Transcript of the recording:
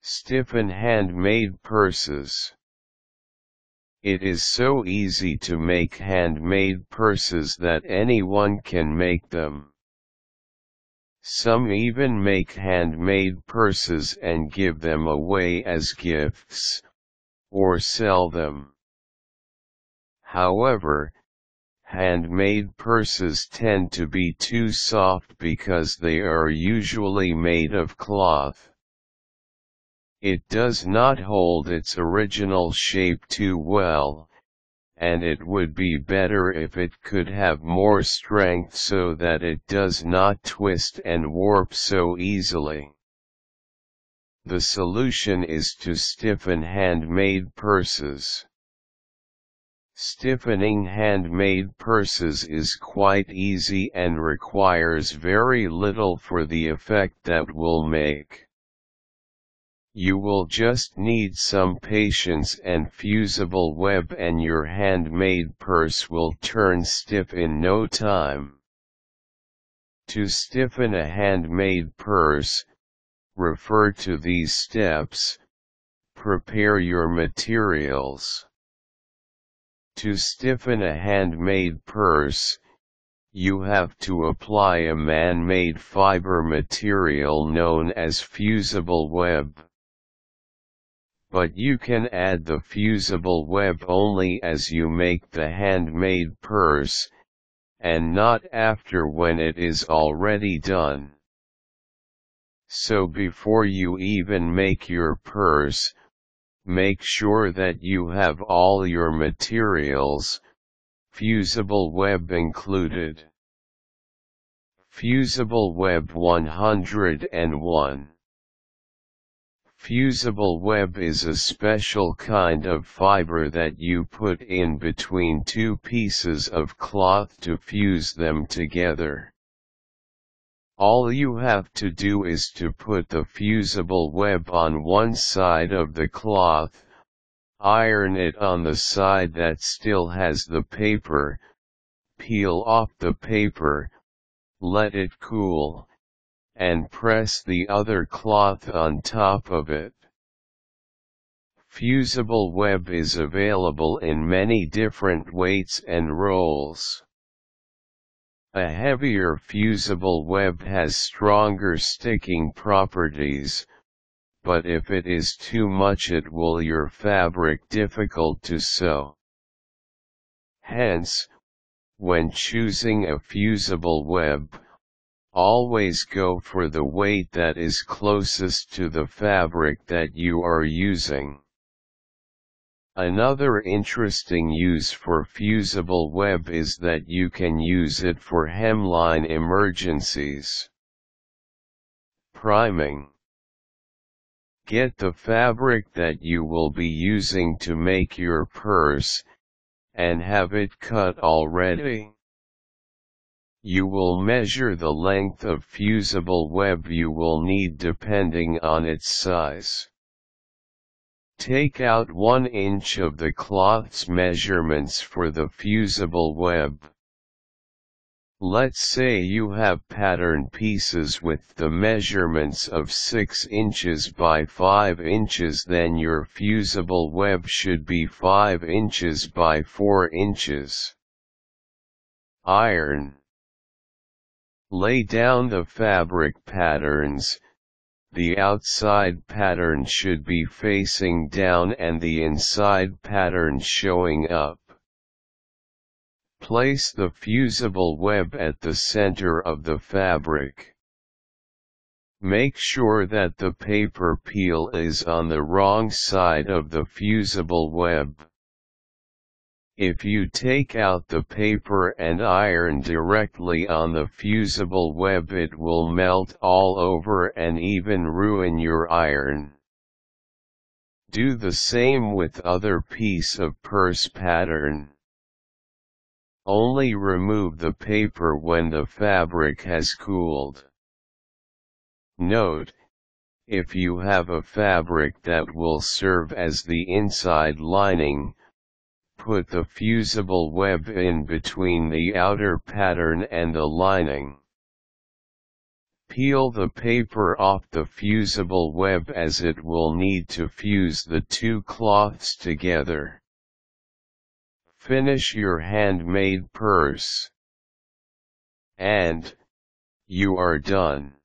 Stiffen handmade purses. It is so easy to make handmade purses that anyone can make them. Some even make handmade purses and give them away as gifts, or sell them. However, handmade purses tend to be too soft because they are usually made of cloth. It does not hold its original shape too well, and it would be better if it could have more strength so that it does not twist and warp so easily. The solution is to stiffen handmade purses. Stiffening handmade purses is quite easy and requires very little for the effect that will make. You will just need some patience and fusible web, and your handmade purse will turn stiff in no time. To stiffen a handmade purse, refer to these steps. Prepare your materials. To stiffen a handmade purse, you have to apply a man-made fiber material known as fusible web. But you can add the fusible web only as you make the handmade purse, and not after when it is already done. So before you even make your purse, make sure that you have all your materials, fusible web included. Fusible web 101. Fusible web is a special kind of fiber that you put in between two pieces of cloth to fuse them together. All you have to do is to put the fusible web on one side of the cloth, iron it on the side that still has the paper, peel off the paper, let it cool, and press the other cloth on top of it. Fusible web is available in many different weights and rolls. A heavier fusible web has stronger sticking properties, but if it is too much it will your fabric difficult to sew. Hence, when choosing a fusible web, always go for the weight that is closest to the fabric that you are using. Another interesting use for fusible web is that you can use it for hemline emergencies. Priming. Get the fabric that you will be using to make your purse, and have it cut already. You will measure the length of fusible web you will need depending on its size. Take out 1 inch of the cloth's measurements for the fusible web. Let's say you have pattern pieces with the measurements of 6 inches by 5 inches, then your fusible web should be 5 inches by 4 inches. Iron. Lay down the fabric patterns. The outside pattern should be facing down and the inside pattern showing up. Place the fusible web at the center of the fabric. Make sure that the paper peel is on the wrong side of the fusible web. If you take out the paper and iron directly on the fusible web, it will melt all over and even ruin your iron. Do the same with other piece of purse pattern. Only remove the paper when the fabric has cooled. Note: if you have a fabric that will serve as the inside lining, put the fusible web in between the outer pattern and the lining. Peel the paper off the fusible web as it will need to fuse the two cloths together. Finish your handmade purse. And you are done.